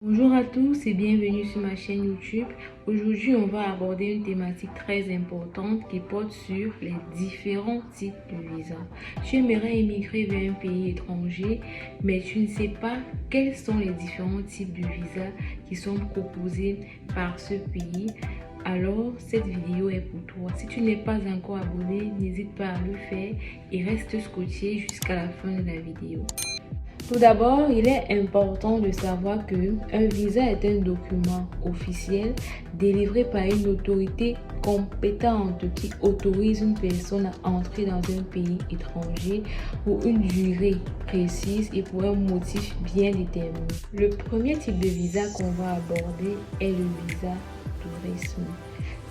Bonjour à tous et bienvenue sur ma chaîne YouTube. Aujourd'hui, on va aborder une thématique très importante qui porte sur les différents types de visas. Tu aimerais émigrer vers un pays étranger, mais tu ne sais pas quels sont les différents types de visas qui sont proposés par ce pays. Alors, cette vidéo est pour toi. Si tu n'es pas encore abonné, n'hésite pas à le faire et reste scotché jusqu'à la fin de la vidéo. Tout d'abord, il est important de savoir qu'un visa est un document officiel délivré par une autorité compétente qui autorise une personne à entrer dans un pays étranger pour une durée précise et pour un motif bien déterminé. Le premier type de visa qu'on va aborder est le visa tourisme.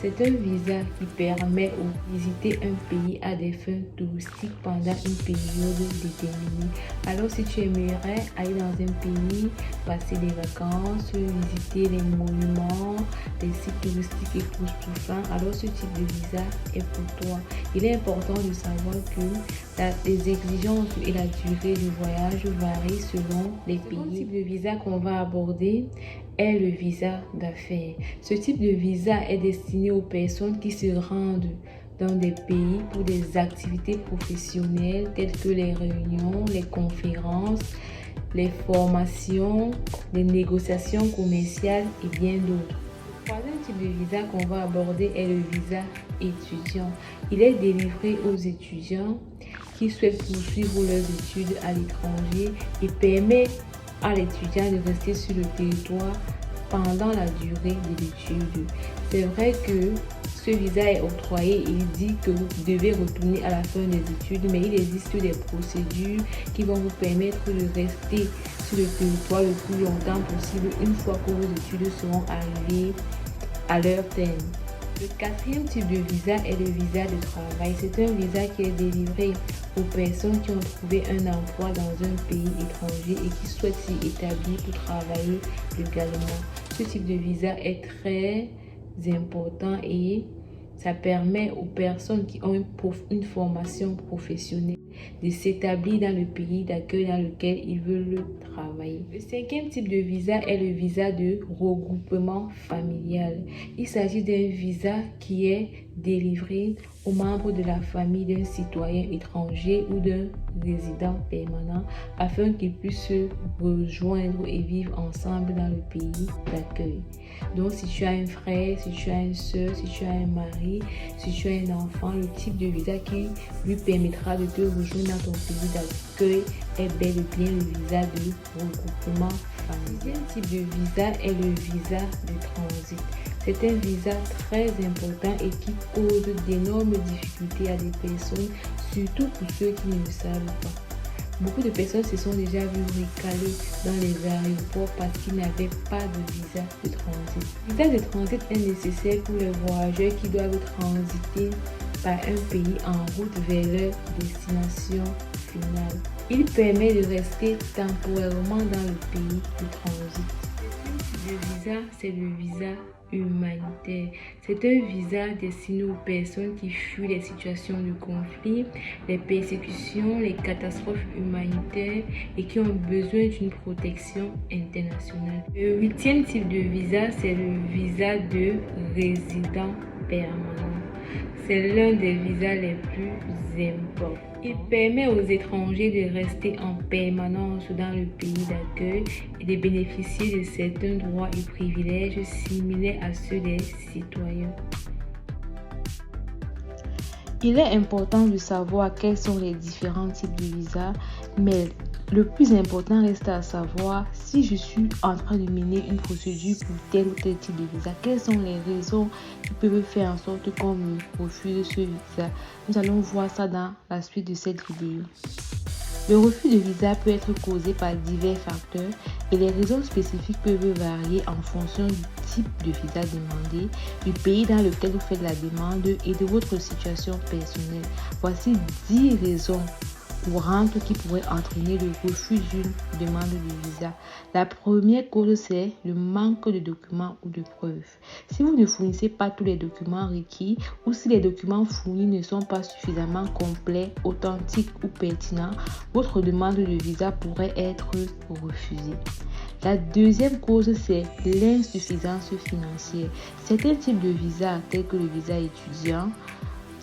C'est un visa qui permet de visiter un pays à des fins touristiques pendant une période déterminée. Alors si tu aimerais aller dans un pays, passer des vacances, visiter les monuments, les sites touristiques époustouflants, alors ce type de visa est pour toi. Il est important de savoir que les exigences et la durée du voyage varient selon les pays. Le type de visa qu'on va aborder est le visa d'affaires. Ce type de visa est destiné aux personnes qui se rendent dans des pays pour des activités professionnelles telles que les réunions, les conférences, les formations, les négociations commerciales et bien d'autres. Le troisième type de visa qu'on va aborder est le visa étudiant. Il est délivré aux étudiants qui souhaitent poursuivre leurs études à l'étranger et permet à l'étudiant de rester sur le territoire pendant la durée de l'étude. C'est vrai que ce visa est octroyé et il dit que vous devez retourner à la fin des études, mais il existe des procédures qui vont vous permettre de rester sur le territoire le plus longtemps possible une fois que vos études seront arrivées à leur terme. Le quatrième type de visa est le visa de travail. C'est un visa qui est délivré aux personnes qui ont trouvé un emploi dans un pays étranger et qui souhaitent s'y établir pour travailler légalement. Ce type de visa est très important et ça permet aux personnes qui ont une formation professionnelle de s'établir dans le pays d'accueil dans lequel ils veulent travailler. Le cinquième type de visa est le visa de regroupement familial. Il s'agit d'un visa qui est délivré aux membres de la famille d'un citoyen étranger ou d'un résident permanent afin qu'ils puissent se rejoindre et vivre ensemble dans le pays d'accueil. Donc si tu as un frère, si tu as une soeur, si tu as un mari, si tu as un enfant, le type de visa qui lui permettra de te rejoindre dans ton pays d'accueil est bel et bien le visa de regroupement familial. Le deuxième type de visa est le visa de transit. C'est un visa très important et qui cause d'énormes difficultés à des personnes, surtout pour ceux qui ne le savent pas. Beaucoup de personnes se sont déjà vues recalées dans les aéroports parce qu'ils n'avaient pas de visa de transit. Le visa de transit est nécessaire pour les voyageurs qui doivent transiter par un pays en route vers leur destination finale. Il permet de rester temporairement dans le pays de transit. Le visa, c'est le visa humanitaire. C'est un visa destiné aux personnes qui fuient les situations de conflit, les persécutions, les catastrophes humanitaires et qui ont besoin d'une protection internationale. Le huitième type de visa, c'est le visa de résident permanent. C'est l'un des visas les plus importants. Il permet aux étrangers de rester en permanence dans le pays d'accueil et de bénéficier de certains droits et privilèges similaires à ceux des citoyens. Il est important de savoir quels sont les différents types de visas, mais le plus important reste à savoir si je suis en train de mener une procédure pour tel ou tel type de visa. Quelles sont les raisons qui peuvent faire en sorte qu'on me refuse ce visa? Nous allons voir ça dans la suite de cette vidéo. Le refus de visa peut être causé par divers facteurs et les raisons spécifiques peuvent varier en fonction du type de visa demandé, du pays dans lequel vous faites la demande et de votre situation personnelle. Voici 10 raisons courantes qui pourraient entraîner le refus d'une demande de visa. La première cause, c'est le manque de documents ou de preuves. Si vous ne fournissez pas tous les documents requis ou si les documents fournis ne sont pas suffisamment complets, authentiques ou pertinents, votre demande de visa pourrait être refusée. La deuxième cause, c'est l'insuffisance financière. Certains types de visas, tels que le visa étudiant,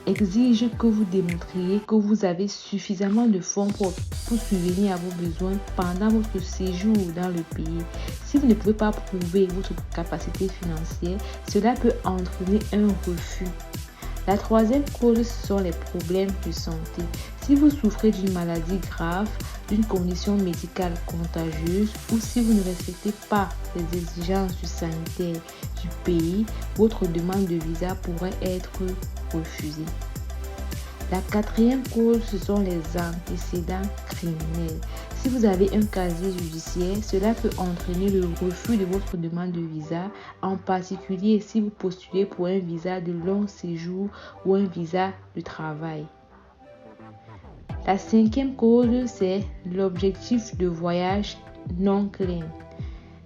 exige que vous démontriez que vous avez suffisamment de fonds pour subvenir à vos besoins pendant votre séjour dans le pays. Si vous ne pouvez pas prouver votre capacité financière, cela peut entraîner un refus. La troisième cause, ce sont les problèmes de santé. Si vous souffrez d'une maladie grave, d'une condition médicale contagieuse ou si vous ne respectez pas les exigences sanitaires du pays, votre demande de visa pourrait être refusée. La quatrième cause, ce sont les antécédents criminels. Si vous avez un casier judiciaire, cela peut entraîner le refus de votre demande de visa, en particulier si vous postulez pour un visa de long séjour ou un visa de travail. La cinquième cause, c'est l'objectif de voyage non clair.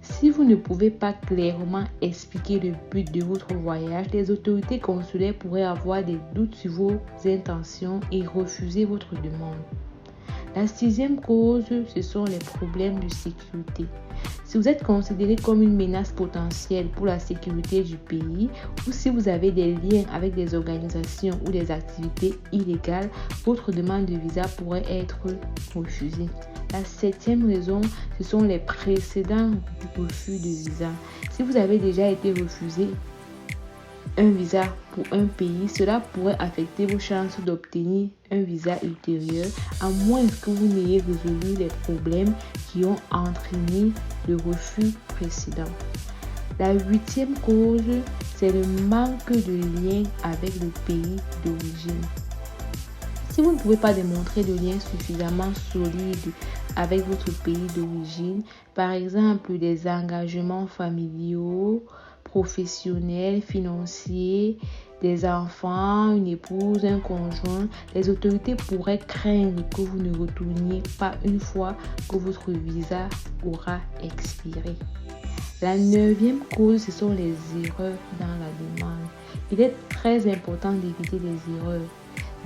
Si vous ne pouvez pas clairement expliquer le but de votre voyage, les autorités consulaires pourraient avoir des doutes sur vos intentions et refuser votre demande. La sixième cause, ce sont les problèmes de sécurité. Si vous êtes considéré comme une menace potentielle pour la sécurité du pays ou si vous avez des liens avec des organisations ou des activités illégales, votre demande de visa pourrait être refusée. La septième raison, ce sont les précédents du refus de visa. Si vous avez déjà été refusé un visa pour un pays, cela pourrait affecter vos chances d'obtenir un visa ultérieur, à moins que vous n'ayez résolu les problèmes qui ont entraîné le refus précédent. La huitième cause, c'est le manque de lien avec le pays d'origine. Si vous ne pouvez pas démontrer de lien suffisamment solide avec votre pays d'origine, par exemple des engagements familiaux, professionnels, financiers, des enfants, une épouse, un conjoint, les autorités pourraient craindre que vous ne retourniez pas une fois que votre visa aura expiré. La neuvième cause, ce sont les erreurs dans la demande. Il est très important d'éviter les erreurs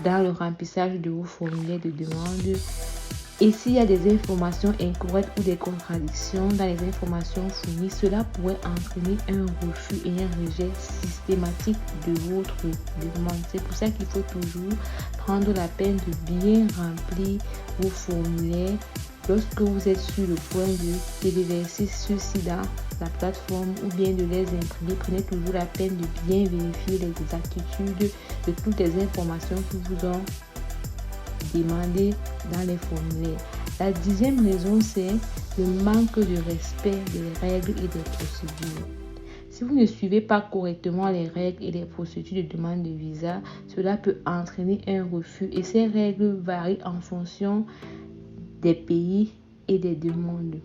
dans le remplissage de vos formulaires de demande. Et s'il y a des informations incorrectes ou des contradictions dans les informations fournies, cela pourrait entraîner un refus et un rejet systématique de votre demande. C'est pour ça qu'il faut toujours prendre la peine de bien remplir vos formulaires. Lorsque vous êtes sur le point de téléverser ceux-ci dans la plateforme ou bien de les imprimer, prenez toujours la peine de bien vérifier l'exactitude de toutes les informations qui vous ont demandé dans les formulaires. La 10e raison, c'est le manque de respect des règles et des procédures. Si vous ne suivez pas correctement les règles et les procédures de demande de visa, cela peut entraîner un refus et ces règles varient en fonction des pays et des demandes.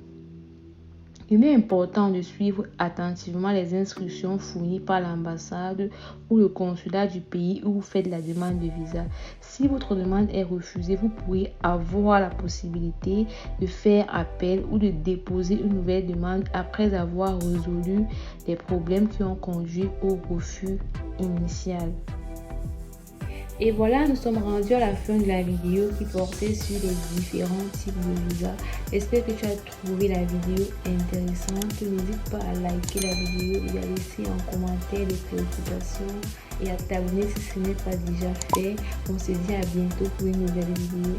Il est important de suivre attentivement les instructions fournies par l'ambassade ou le consulat du pays où vous faites la demande de visa. Si votre demande est refusée, vous pourriez avoir la possibilité de faire appel ou de déposer une nouvelle demande après avoir résolu les problèmes qui ont conduit au refus initial. Et voilà, nous sommes rendus à la fin de la vidéo qui portait sur les différents types de visa. J'espère que tu as trouvé la vidéo intéressante. N'hésite pas à liker la vidéo et à laisser en commentaire des préoccupations et à t'abonner si ce n'est pas déjà fait. On se dit à bientôt pour une nouvelle vidéo.